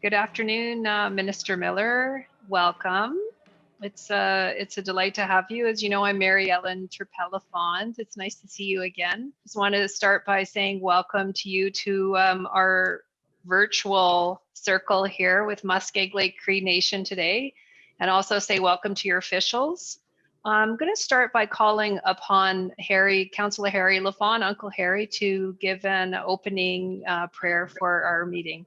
Good afternoon, Minister Miller. Welcome. It's a delight to have you. As you know, I'm Mary Ellen Turpella-Fond. It's nice to see you again. Just wanted to start by saying welcome to you to our virtual circle here with Muskeg Lake Cree Nation today, and also say welcome to your officials. I'm going to start by calling upon Councillor Harry Lafond, Uncle Harry, to give an opening prayer for our meeting.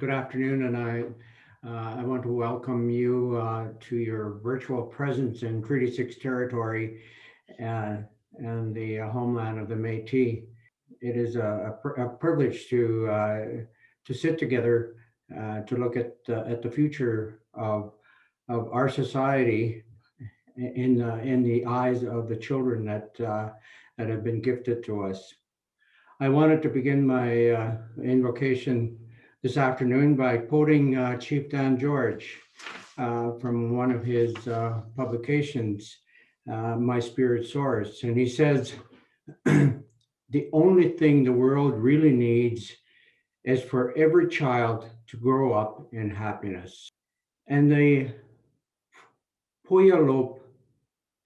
Good afternoon, and I want to welcome you to your virtual presence in Treaty 6 territory and the homeland of the Métis. It is a privilege to sit together to look at the future of our society in the eyes of the children that have been gifted to us. I wanted to begin my invocation this afternoon by quoting Chief Dan George from one of his publications, My Spirit Source. And he says, the only thing the world really needs is for every child to grow up in happiness. And the Puyallup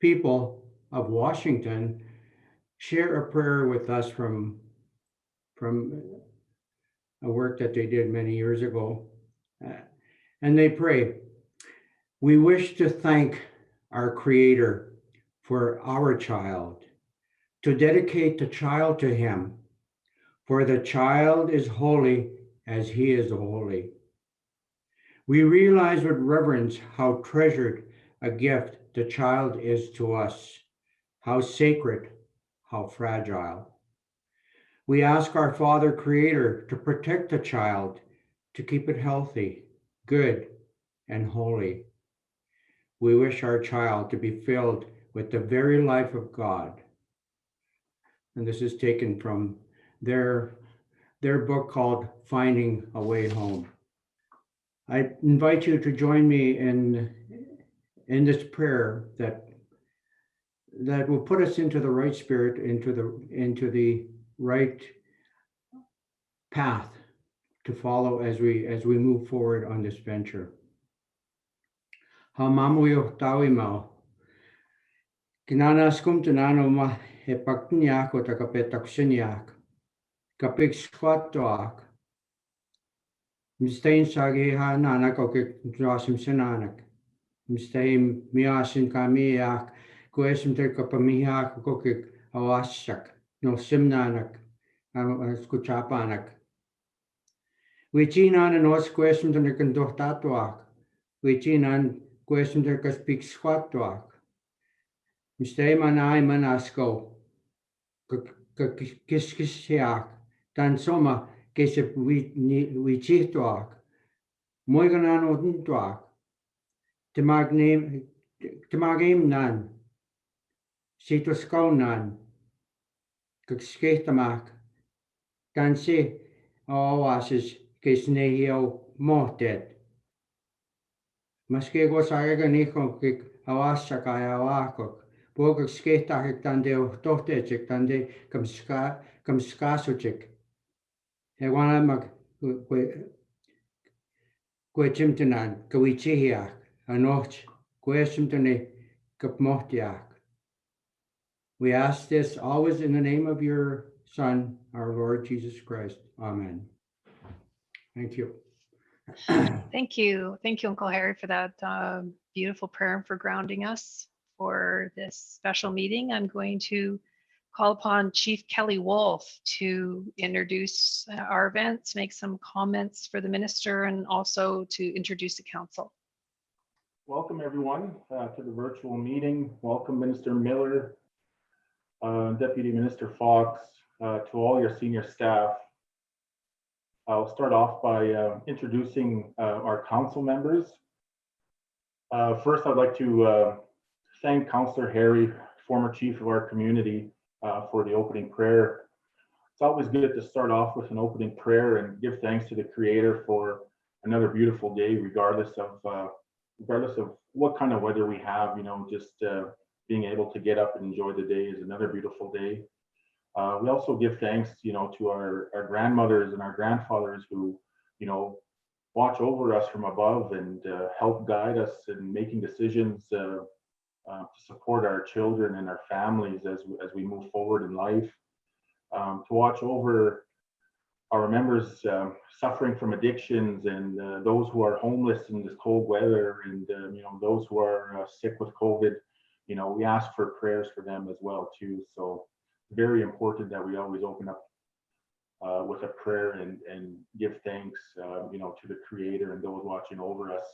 people of Washington share a prayer with us from a work that they did many years ago. And they pray, we wish to thank our Creator for our child, to dedicate the child to Him, for the child is holy as He is holy. We realize with reverence how treasured a gift the child is to us, how sacred, how fragile. We ask our Father Creator to protect the child, to keep it healthy, good, and holy. We wish our child to be filled with the very life of God. And this is taken from their book called Finding a Way Home. I invite you to join me in this prayer that will put us into the right spirit, into the right path to follow as we move forward on this venture. Hamamuyo tawimao. Kinanaskum tanano ma hepakniak o takapetakshiniak. Kapik squatoak. Mistein sagiha nanak o kidrasim sinanak. Mistein miasin kamiak. Kuesim terkapamiak o kik awasak. No simnanak. Skuchapanak. Wichinan and os question to the conductatuak. Wichinan question to the speak squatuak. Mistay manay manasko. Kiskisiak. Tan soma kesip wichituak. Moiganan otuntuak. Timagim nan. Sitosko nan. Ksketamak. Tansi oasis kisnehio mohtet. Muskeg osaga nikon kik awasakaya awakok. Pogak sketahik tande tohtechik tande kamskasuchik. Hewana mag kwechimtanan kawichihiak. Anoch kwechimtane kapmohtiak. We ask this always in the name of your Son, our Lord Jesus Christ. Amen. Thank you. Thank you. Thank you, Uncle Harry, for that beautiful prayer and for grounding us for this special meeting. I'm going to call upon Chief Kelly Wolf to introduce our events, make some comments for the minister, and also to introduce the council. Welcome, everyone, to the virtual meeting. Welcome, Minister Miller, Deputy Minister Fox, to all your senior staff. I'll start off by introducing our council members. First, I'd like to thank Councillor Harry, former chief of our community, for the opening prayer. It's always good to start off with an opening prayer and give thanks to the Creator for another beautiful day, regardless of what kind of weather we have. You know, just being able to get up and enjoy the day is another beautiful day. We also give thanks, to our grandmothers and our grandfathers who, watch over us from above and help guide us in making decisions to support our children and our families as we move forward in life. To watch over our members suffering from addictions and those who are homeless in this cold weather, and those who are sick with COVID. We ask for prayers for them as well too. So very important that we always open up with a prayer and give thanks, to the Creator and those watching over us.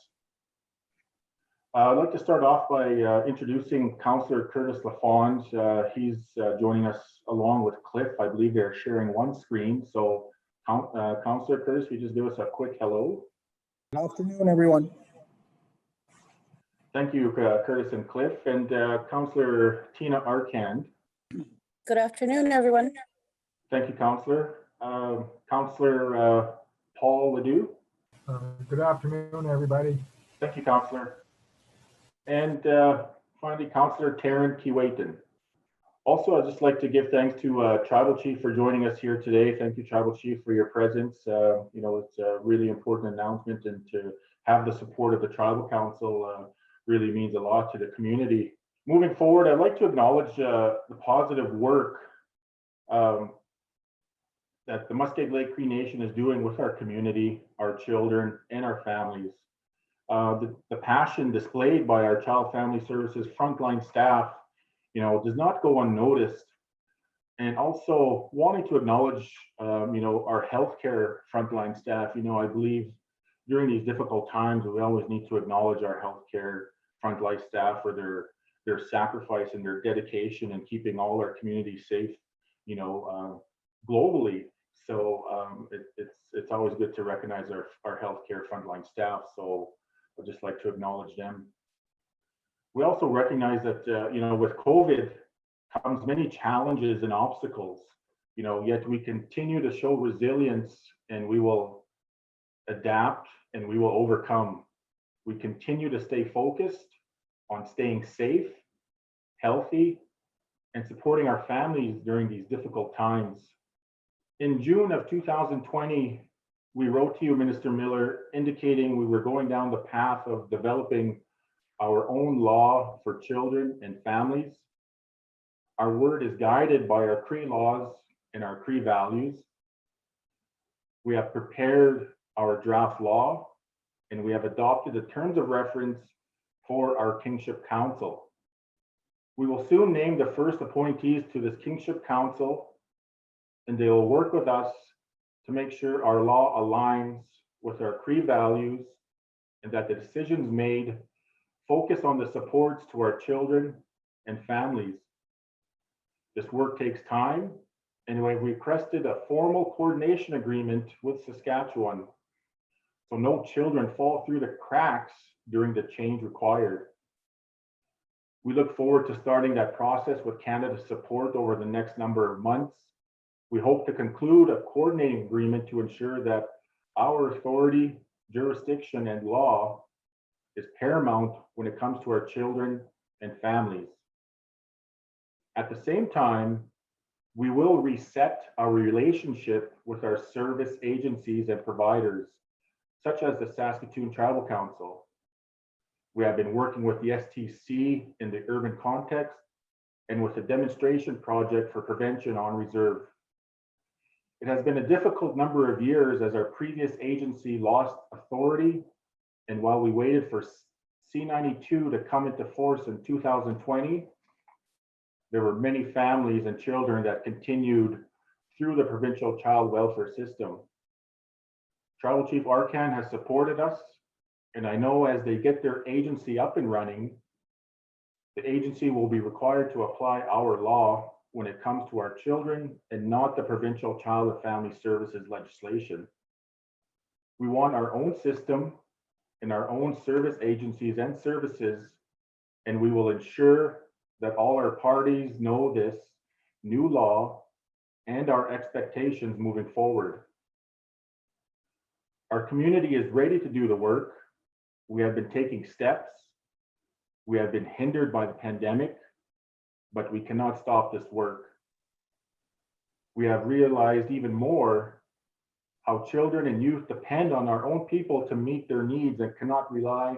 I'd like to start off by introducing Councillor Curtis LaFond. He's joining us along with Cliff. I believe they're sharing one screen. So, Councillor Curtis, you just give us a quick hello. Good afternoon, everyone. Thank you, Curtis and Cliff. And Councillor Tina Arcand. Good afternoon, everyone. Thank you, Councillor. Councillor Paul Ledoux. Good afternoon, everybody. Thank you, Councillor. And finally, Councillor Taryn Keewatin. Also, I'd just like to give thanks to Tribal Chief for joining us here today. Thank you, Tribal Chief, for your presence. It's a really important announcement, and to have the support of the Tribal Council really means a lot to the community. Moving forward, I'd like to acknowledge the positive work that the Muskeg Lake Cree Nation is doing with our community, our children, and our families. The passion displayed by our Child Family Services frontline staff, does not go unnoticed. And also wanting to acknowledge, our healthcare frontline staff. I believe during these difficult times, we always need to acknowledge our healthcare frontline staff for their sacrifice and their dedication in keeping all our communities safe, globally. So it's always good to recognize our healthcare frontline staff. So I'd just like to acknowledge them. We also recognize that, with COVID comes many challenges and obstacles, yet we continue to show resilience, and we will adapt and we will overcome. We continue to stay focused on staying safe, healthy, and supporting our families during these difficult times. In June of 2020, we wrote to you, Minister Miller, indicating we were going down the path of developing our own law for children and families. Our word is guided by our Cree laws and our Cree values. We have prepared our draft law, and we have adopted the terms of reference for our Kingship Council. We will soon name the first appointees to this Kingship Council, and they will work with us to make sure our law aligns with our Cree values, and that the decisions made focus on the supports to our children and families. This work takes time, and we have requested a formal coordination agreement with Saskatchewan, so no children fall through the cracks during the change required. We look forward to starting that process with Canada's support over the next number of months. We hope to conclude a coordinating agreement to ensure that our authority, jurisdiction, and law is paramount when it comes to our children and families. At the same time, we will reset our relationship with our service agencies and providers, such as the Saskatoon Tribal Council. We have been working with the STC in the urban context and with a demonstration project for prevention on reserve. It has been a difficult number of years as our previous agency lost authority, and while we waited for C-92 to come into force in 2020, there were many families and children that continued through the provincial child welfare system. Tribal Chief Arcand has supported us, and I know as they get their agency up and running, the agency will be required to apply our law when it comes to our children and not the provincial child and family services legislation. We want our own system and our own service agencies and services, and we will ensure that all our parties know this new law and our expectations moving forward. Our community is ready to do the work. We have been taking steps. We have been hindered by the pandemic, but we cannot stop this work. We have realized even more how children and youth depend on our own people to meet their needs and cannot rely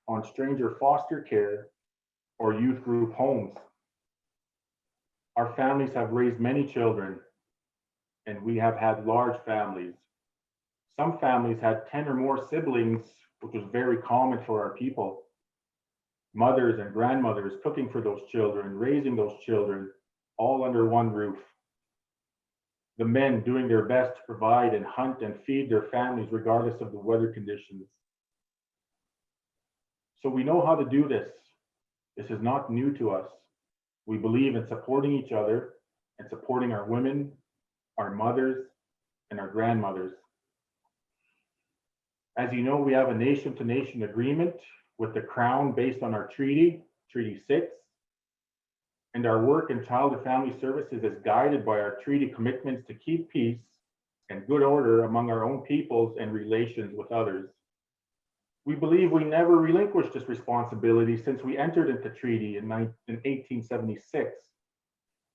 on stranger foster care or youth group homes. Our families have raised many children, and we have had large families. Some families had 10 or more siblings, which was very common for our people. Mothers and grandmothers cooking for those children, raising those children, all under one roof. The men doing their best to provide and hunt and feed their families regardless of the weather conditions. So we know how to do this. This is not new to us. We believe in supporting each other and supporting our women, our mothers, and our grandmothers. As you know, we have a nation-to-nation agreement with the Crown based on our treaty, Treaty 6, and our work in Child and Family Services is guided by our treaty commitments to keep peace and good order among our own peoples and relations with others. We believe we never relinquished this responsibility since we entered into treaty in 1876,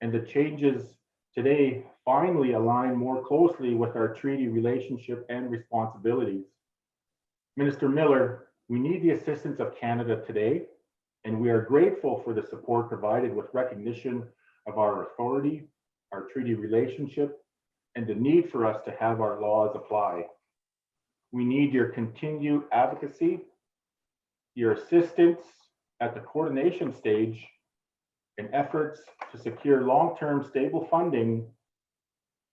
and the changes today finally align more closely with our treaty relationship and responsibilities. Minister Miller, we need the assistance of Canada today, and we are grateful for the support provided with recognition of our authority, our treaty relationship, and the need for us to have our laws apply. We need your continued advocacy, your assistance at the coordination stage, and efforts to secure long-term stable funding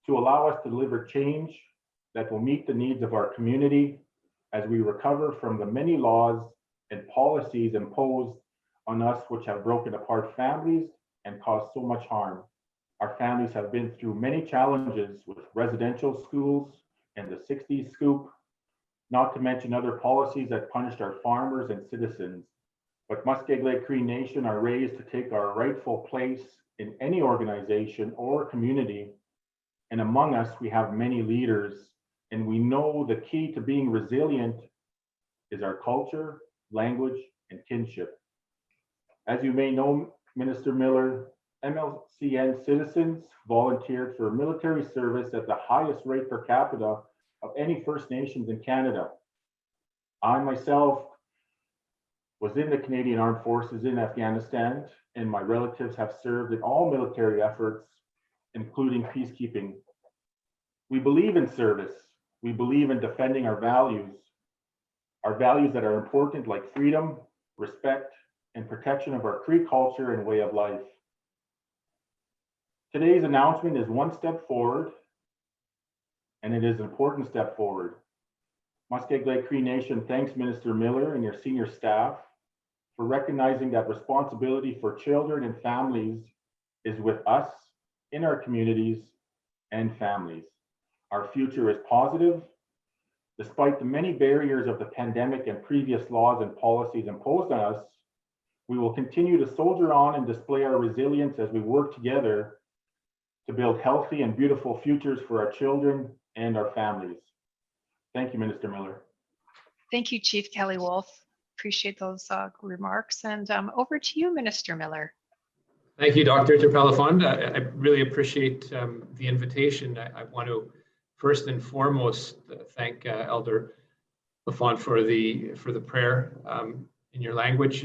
to allow us to deliver change that will meet the needs of our community as we recover from the many laws and policies imposed on us which have broken apart families and caused so much harm. Our families have been through many challenges with residential schools and the 60s scoop, not to mention other policies that punished our farmers and citizens. But Muskeg Lake Cree Nation are raised to take our rightful place in any organization or community. And among us, we have many leaders, and we know the key to being resilient is our culture, language, and kinship. As you may know, Minister Miller, MLCN citizens volunteered for military service at the highest rate per capita of any First Nations in Canada. I myself was in the Canadian Armed Forces in Afghanistan, and my relatives have served in all military efforts, including peacekeeping. We believe in service. We believe in defending our values that are important, like freedom, respect, and protection of our Cree culture and way of life. Today's announcement is one step forward, and it is an important step forward. Muskeg Lake Cree Nation thanks Minister Miller and your senior staff for recognizing that responsibility for children and families is with us in our communities and families. Our future is positive. Despite the many barriers of the pandemic and previous laws and policies imposed on us, we will continue to soldier on and display our resilience as we work together to build healthy and beautiful futures for our children and our families. Thank you, Minister Miller. Thank you, Chief Kelly Wolf. Appreciate those remarks. And over to you, Minister Miller. Thank you, Dr. Terpelefond. I really appreciate the invitation. I want to first and foremost thank Elder Lafond for the prayer in your language.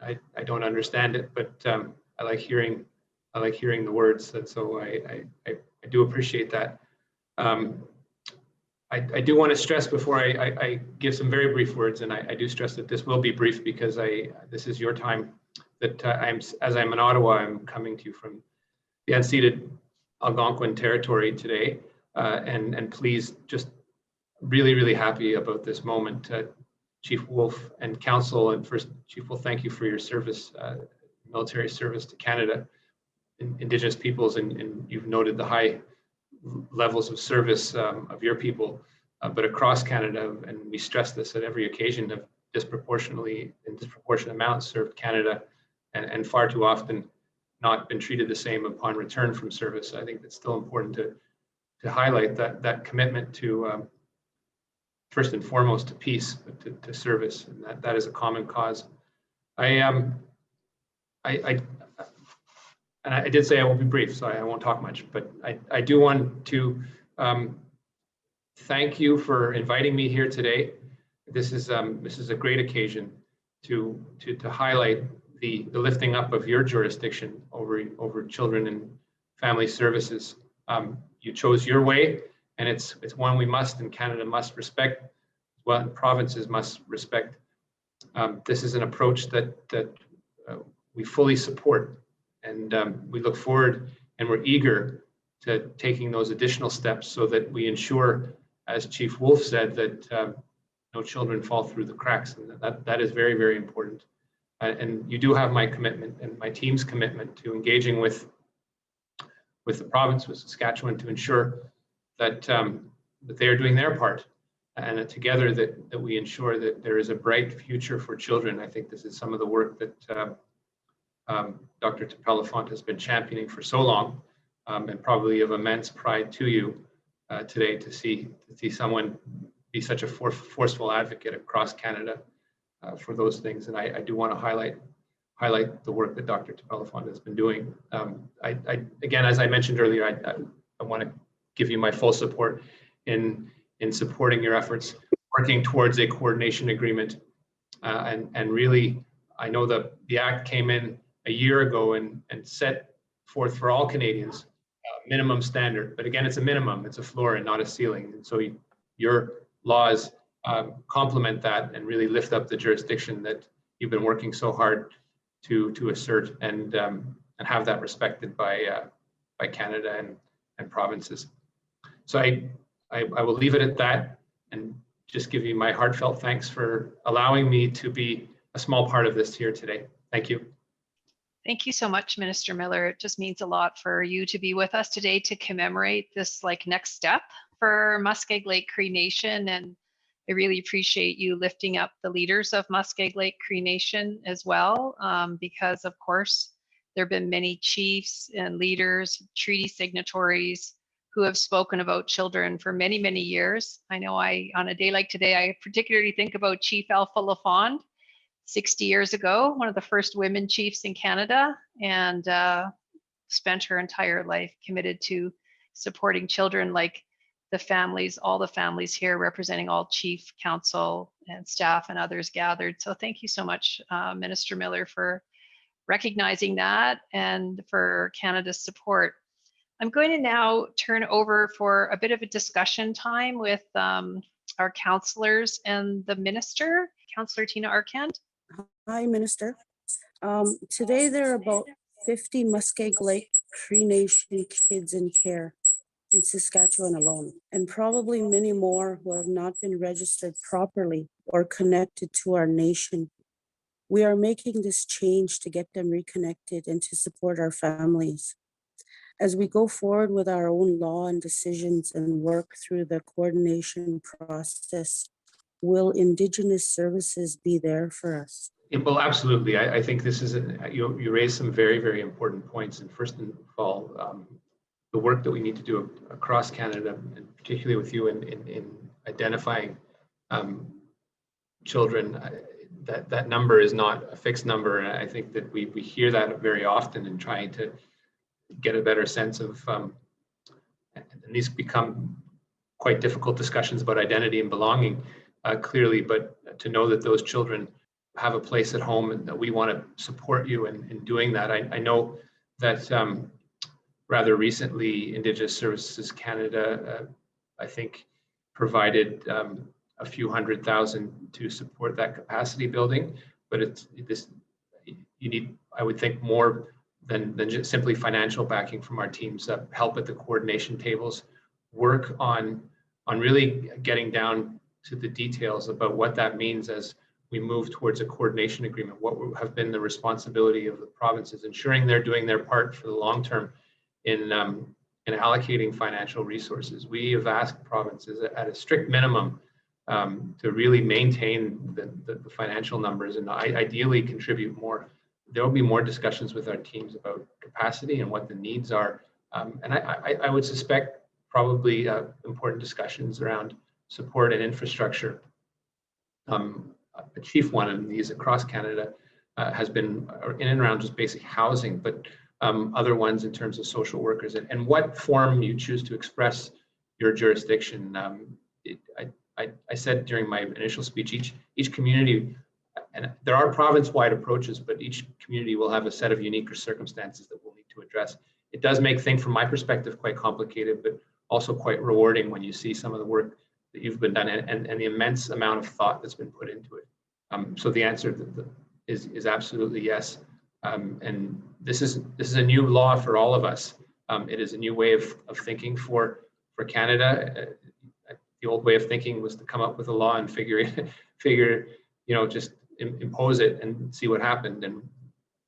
I don't understand it, but I like hearing the words, and so I do appreciate that. I do want to stress before I give some very brief words, and I do stress that this will be brief because this is your time. That as I'm in Ottawa, I'm coming to you from the unceded Algonquin territory today, and pleased, just really happy about this moment. Chief Wolf and Council, and first, Chief Wolf, thank you for your service, military service to Canada, Indigenous peoples, and you've noted the high levels of service of your people, but across Canada, and we stress this at every occasion, have disproportionate amounts served Canada, and far too often not been treated the same upon return from service. I think it's still important to highlight that commitment to first and foremost to peace, but to service, and that is a common cause. And I did say I won't be brief, so I won't talk much, but I do want to thank you for inviting me here today. This is a great occasion to highlight the lifting up of your jurisdiction over children and family services. You chose your way, and it's one we must, and Canada must respect. Well, provinces must respect. This is an approach that we fully support, and we look forward and we're eager to taking those additional steps so that we ensure, as Chief Wolf said, that no children fall through the cracks, and that is very, very important. And you do have my commitment and my team's commitment to engaging with the province, with Saskatchewan, to ensure that that they are doing their part, and that together that we ensure that there is a bright future for children. I think this is some of the work that Dr. Tapelafont has been championing for so long, and probably of immense pride to you today to see someone be such a forceful advocate across Canada for those things. And I do want to highlight the work that Dr. Tapelafont has been doing. Again, as I mentioned earlier, I want to give you my full support in supporting your efforts, working towards a coordination agreement. And really, I know that the Act came in a year ago and set forth for all Canadians a minimum standard. But again, it's a minimum, it's a floor and not a ceiling. And so your laws complement that and really lift up the jurisdiction that you've been working so hard to assert and have that respected by Canada and provinces. So I will leave it at that and just give you my heartfelt thanks for allowing me to be a small part of this here today. Thank you. Thank you so much, Minister Miller. It just means a lot for you to be with us today to commemorate this next step for Muskeg Lake Cree Nation. And I really appreciate you lifting up the leaders of Muskeg Lake Cree Nation as well, because of course, there have been many chiefs and leaders, treaty signatories who have spoken about children for many, many years. I know on a day like today, I particularly think about Chief Alpha Lafond, 60 years ago, one of the first women chiefs in Canada, and spent her entire life committed to supporting children like the families, all the families here representing all chief, council, and staff and others gathered. So thank you so much, Minister Miller, for recognizing that and for Canada's support. I'm going to now turn over for a bit of a discussion time with our councillors and the minister, Councillor Tina Arcand. Hi, Minister. Today there are about 50 Muskeg Lake Cree Nation kids in care in Saskatchewan alone, and probably many more who have not been registered properly or connected to our nation. We are making this change to get them reconnected and to support our families. As we go forward with our own law and decisions and work through the coordination process, will Indigenous services be there for us? Well, absolutely. I think this is you raised some very, very important points. And first of all, the work that we need to do across Canada, and particularly with you in identifying children, that number is not a fixed number. And I think that we hear that very often in trying to get a better sense of, and these become quite difficult discussions about identity and belonging, clearly, but to know that those children have a place at home and that we want to support you in doing that. I know that rather recently, Indigenous Services Canada, I think, provided a few $100,000 to support that capacity building, but you need, I would think, more than just simply financial backing from our teams, help at the coordination tables, work on really getting down to the details about what that means as we move towards a coordination agreement, what have been the responsibility of the provinces, ensuring they're doing their part for the long term in allocating financial resources. We have asked provinces at a strict minimum to really maintain the financial numbers and ideally contribute more. There will be more discussions with our teams about capacity and what the needs are. And I would suspect probably important discussions around support and infrastructure. A chief one of these across Canada has been in and around just basic housing, but other ones in terms of social workers and what form you choose to express your jurisdiction. I said during my initial speech, each community, and there are province-wide approaches, but each community will have a set of unique circumstances that we'll need to address. It does make things, from my perspective, quite complicated, but also quite rewarding when you see some of the work that you've been done and the immense amount of thought that's been put into it. So the answer is absolutely yes. And this is a new law for all of us. It is a new way of thinking for Canada. The old way of thinking was to come up with a law and figure, just impose it and see what happened. And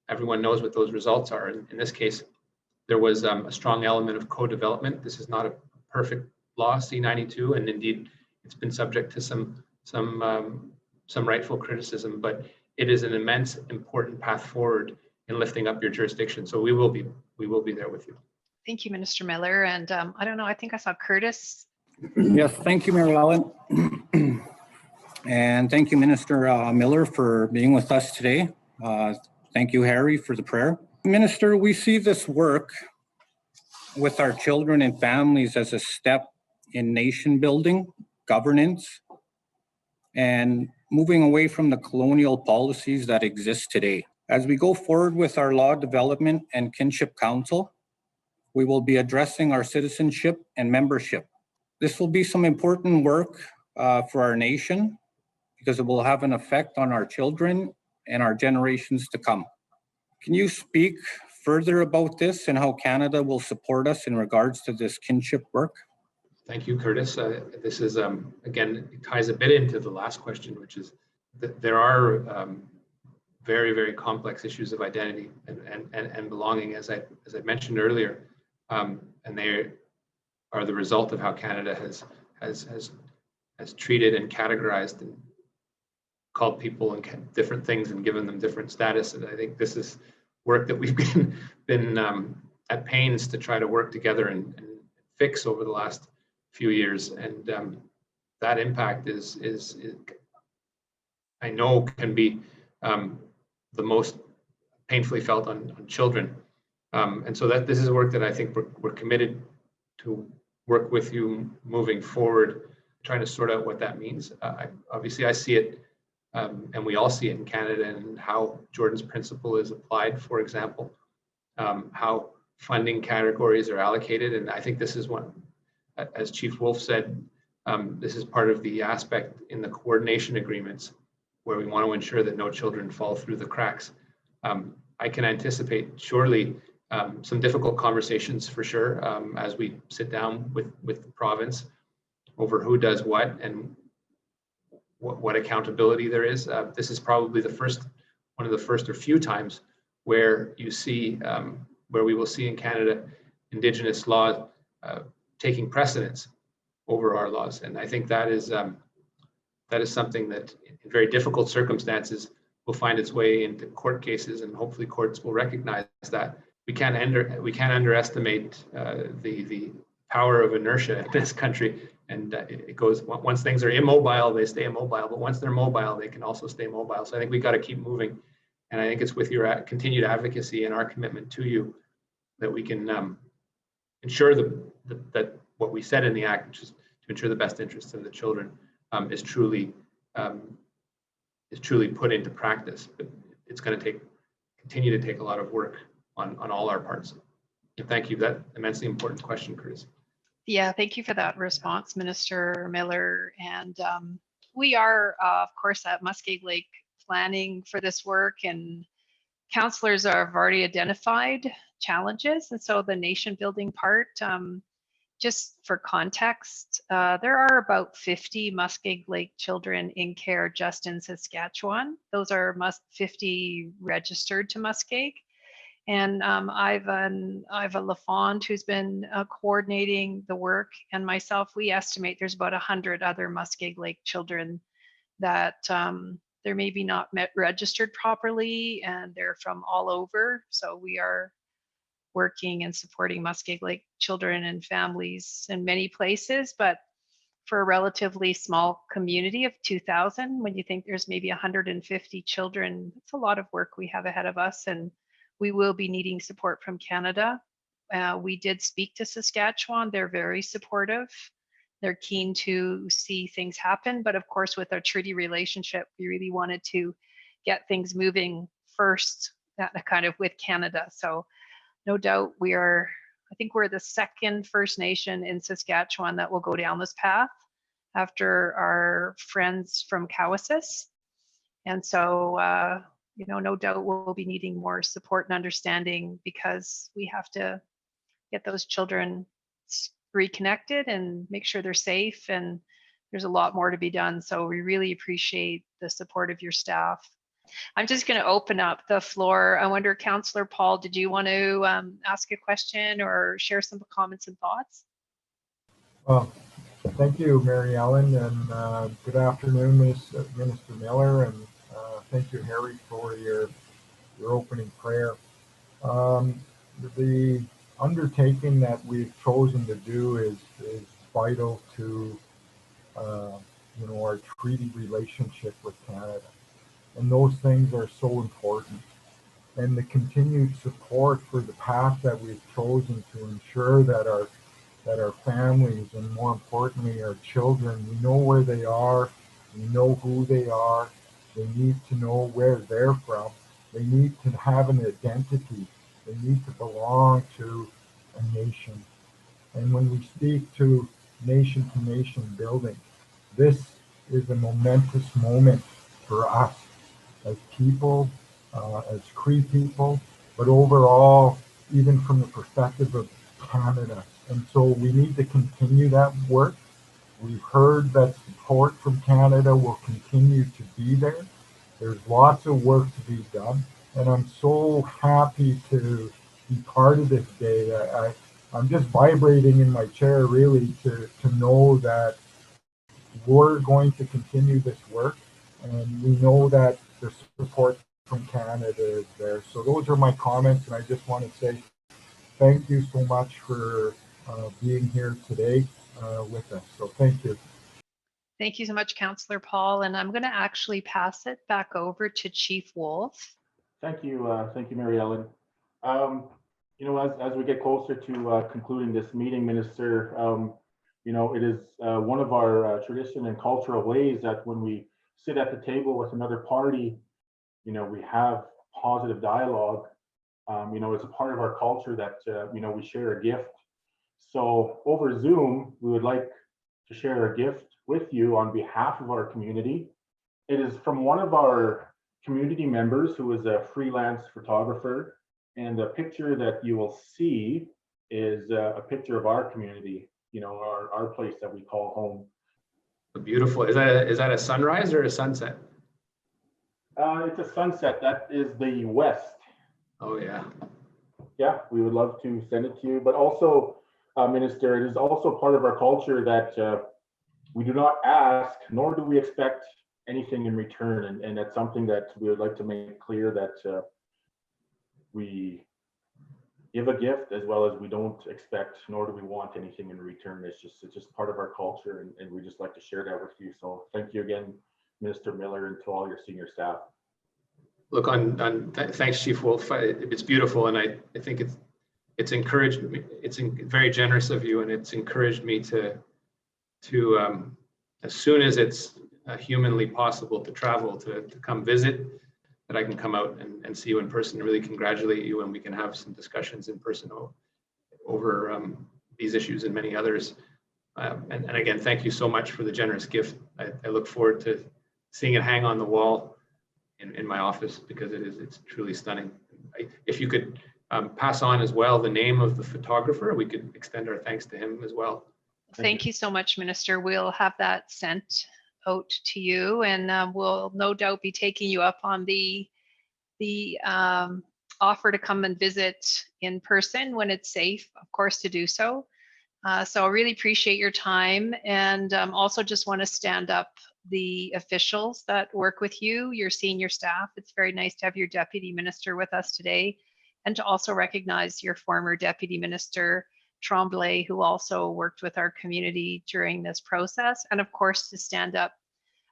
everyone knows what those results are. In this case, there was a strong element of co-development. This is not a perfect law, C-92, and indeed it's been subject to some rightful criticism, but it is an immense, important path forward in lifting up your jurisdiction. So we will be there with you. Thank you, Minister Miller. And I don't know, I think I saw Curtis. Yes, thank you, Mary Ellen. And thank you, Minister Miller, for being with us today. Thank you, Harry, for the prayer. Minister, we see this work with our children and families as a step in nation building, governance, and moving away from the colonial policies that exist today. As we go forward with our law development and kinship council, we will be addressing our citizenship and membership. This will be some important work for our nation because it will have an effect on our children and our generations to come. Can you speak further about this and how Canada will support us in regards to this kinship work? Thank you, Curtis. This is, again, it ties a bit into the last question, which is that there are very, very complex issues of identity and belonging, as I mentioned earlier, and they are the result of how Canada has treated and categorized and called people and different things and given them different status. And I think this is work that we've been at pains to try to work together and fix over the last few years. And that impact is I know can be the most painfully felt on children. And so this is work that I think we're committed to work with you moving forward, trying to sort out what that means. Obviously, I see it, and we all see it in Canada, and how Jordan's principle is applied, for example, how funding categories are allocated. And I think this is one, as Chief Wolf said, this is part of the aspect in the coordination agreements where we want to ensure that no children fall through the cracks. I can anticipate surely some difficult conversations for sure as we sit down with the province over who does what and what accountability there is. This is probably one of the first or few times where you see, where we will see in Canada, Indigenous law taking precedence over our laws. And I think that is something that in very difficult circumstances will find its way into court cases, and hopefully courts will recognize that. We can't underestimate the power of inertia in this country. And it goes, once things are immobile, they stay immobile, but once they're mobile, they can also stay mobile. So I think we got to keep moving. And I think it's with your continued advocacy and our commitment to you that we can ensure that what we said in the act, which is to ensure the best interests of the children, is truly put into practice. But it's going to continue to take a lot of work on all our parts. And thank you. That immensely important question, Curtis. Yeah, thank you for that response, Minister Miller. And we are, of course, at Muskeg Lake planning for this work, and councillors have already identified challenges. And so the nation building part, just for context, there are about 50 Muskeg Lake children in care just in Saskatchewan. Those are 50 registered to Muskeg. And Iva LaFond, who's been coordinating the work, and myself, we estimate there's about 100 other Muskeg Lake children that they're maybe not registered properly, and they're from all over. So we are working and supporting Muskeg Lake children and families in many places, but for a relatively small community of 2,000, when you think there's maybe 150 children, it's a lot of work we have ahead of us, and we will be needing support from Canada. We did speak to Saskatchewan. They're very supportive. they're keen to see things happen. But of course, with our treaty relationship, we really wanted to get things moving first, kind of with Canada. So no doubt I think we're the second First Nation in Saskatchewan that will go down this path after our friends from Cowessess. And so, no doubt we'll be needing more support and understanding, because we have to get those children reconnected and make sure they're safe. And there's a lot more to be done. So we really appreciate the support of your staff. I'm just going to open up the floor. I wonder, Councillor Paul, did you want to ask a question or share some comments and thoughts? Well, thank you, Mary Ellen, and good afternoon, Minister Miller, and thank you, Harry, for your opening prayer. The undertaking that we've chosen to do is vital to our treaty relationship with Canada, and those things are so important. And the continued support for the path that we've chosen to ensure that our families, and more importantly our children, we know where they are, we know who they are, they need to know where they're from, they need to have an identity, they need to belong to a nation. And when we speak to nation building, this is a momentous moment for us as people, as Cree people, but overall, even from the perspective of Canada. And so we need to continue that work. We've heard that support from Canada will continue to be there. There's lots of work to be done. And I'm so happy to be part of this day. I'm just vibrating in my chair, really, to know that we're going to continue this work. And we know that the support from Canada is there. So those are my comments. And I just want to say thank you so much for being here today with us. So thank you. Thank you so much, Councillor Paul. And I'm going to actually pass it back over to Chief Wolf. Thank you, Mary Ellen. As we get closer to concluding this meeting, Minister, it is one of our tradition and cultural ways that when we sit at the table with another party, we have positive dialogue. It's a part of our culture that, we share a gift. So over Zoom, we would like to share a gift with you on behalf of our community. It is from one of our community members who is a freelance photographer. And the picture that you will see is a picture of our community, our place that we call home. Beautiful. Is that a sunrise or a sunset? It's a sunset. That is the west. Oh, yeah. Yeah, we would love to send it to you. But also, Minister, it is also part of our culture that we do not ask, nor do we expect anything in return. And that's something that we would like to make clear, that we give a gift as well as we don't expect, nor do we want anything in return. It's just part of our culture, and we just like to share that with you. So thank you again, Minister Miller, and to all your senior staff. Look, thanks, Chief Wolf. It's beautiful, and I think it's encouraged me. It's very generous of you, and it's encouraged me to as soon as it's humanly possible to travel to come visit, that I can come out and see you in person and really congratulate you, and we can have some discussions in person over these issues and many others. And again, thank you so much for the generous gift. I look forward to seeing it hang on the wall in my office, because it's truly stunning. If you could pass on as well the name of the photographer, we could extend our thanks to him as well. Thank you so much, Minister. We'll have that sent out to you, and we'll no doubt be taking you up on the offer to come and visit in person when it's safe, of course, to do so. So I really appreciate your time, and also just want to stand up the officials that work with you, your senior staff. It's very nice to have your Deputy Minister with us today, and to also recognize your former Deputy Minister, Tremblay, who also worked with our community during this process, and of course to stand up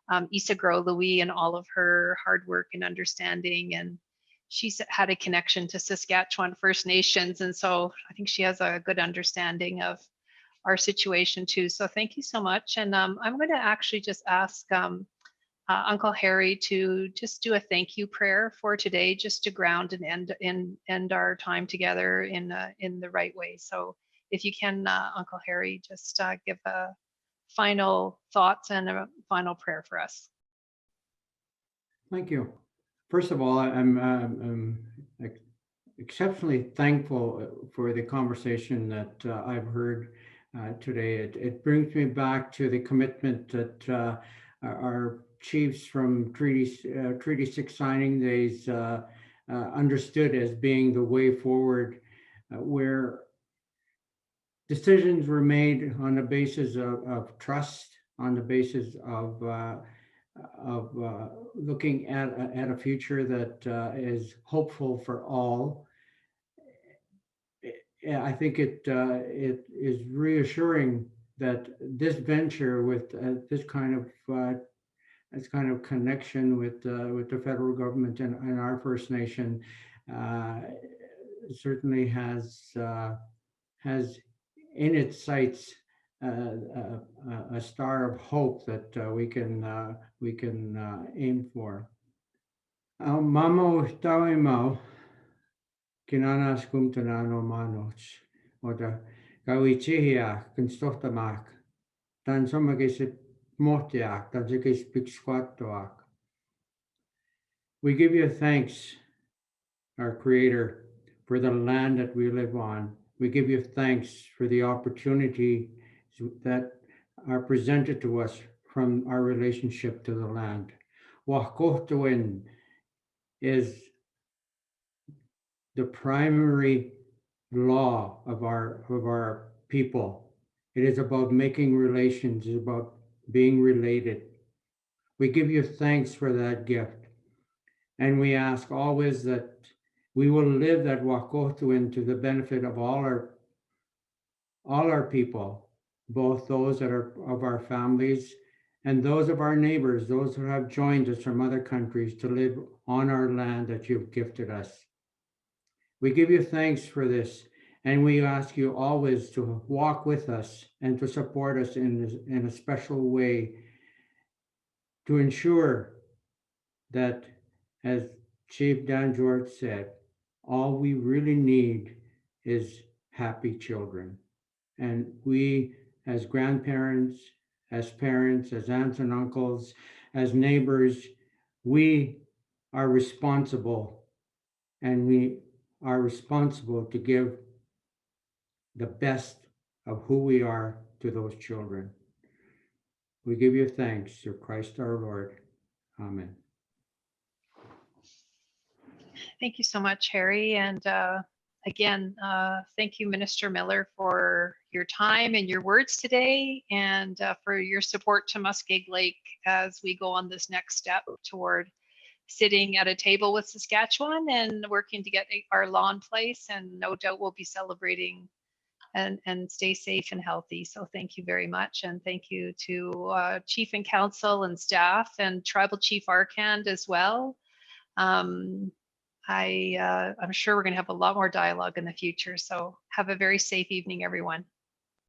Isagro Louis and all of her hard work and understanding. And she's had a connection to Saskatchewan First Nations, and so I think she has a good understanding of our situation too. So thank you so much. And I'm going to actually just ask Uncle Harry to just do a thank you prayer for today, just to ground and end our time together in the right way. So if you can, Uncle Harry, just give a final thoughts and a final prayer for us. Thank you. First of all, I'm exceptionally thankful for the conversation that I've heard today. It brings me back to the commitment that our chiefs from Treaty 6 signing days understood as being the way forward, where decisions were made on the basis of trust, on the basis of looking at a future that is hopeful for all. I think it is reassuring that this venture with this kind of connection with the federal government and our First Nation certainly has in its sights a star of hope that we can aim for. Mamo tawimo kinanas kumtanano manos oda kawitihia konstotamak dan somagis motiak dan zikis piksquatoak. We give you thanks, our Creator, for the land that we live on. We give you thanks for the opportunity that are presented to us from our relationship to the land. Wakohtowin is the primary law of our people. It is about making relations, it's about being related. We give you thanks for that gift. And we ask always that we will live that Wakohtowin to the benefit of all our people, both those that are of our families and those of our neighbors, those who have joined us from other countries to live on our land that you've gifted us. We give you thanks for this, and we ask you always to walk with us and to support us in a special way to ensure that, as Chief Dan George said, all we really need is happy children. And we, as grandparents, as parents, as aunts and uncles, as neighbors, we are responsible, and we are responsible to give the best of who we are to those children. We give you thanks through Christ our Lord. Amen. Thank you so much, Harry. And again, thank you, Minister Miller, for your time and your words today, and for your support to Muskeg Lake as we go on this next step toward sitting at a table with Saskatchewan and working to get our law in place. And no doubt we'll be celebrating and stay safe and healthy. So thank you very much. And thank you to Chief and Council and staff and Tribal Chief Arcand as well. I'm sure we're going to have a lot more dialogue in the future. So have a very safe evening, everyone.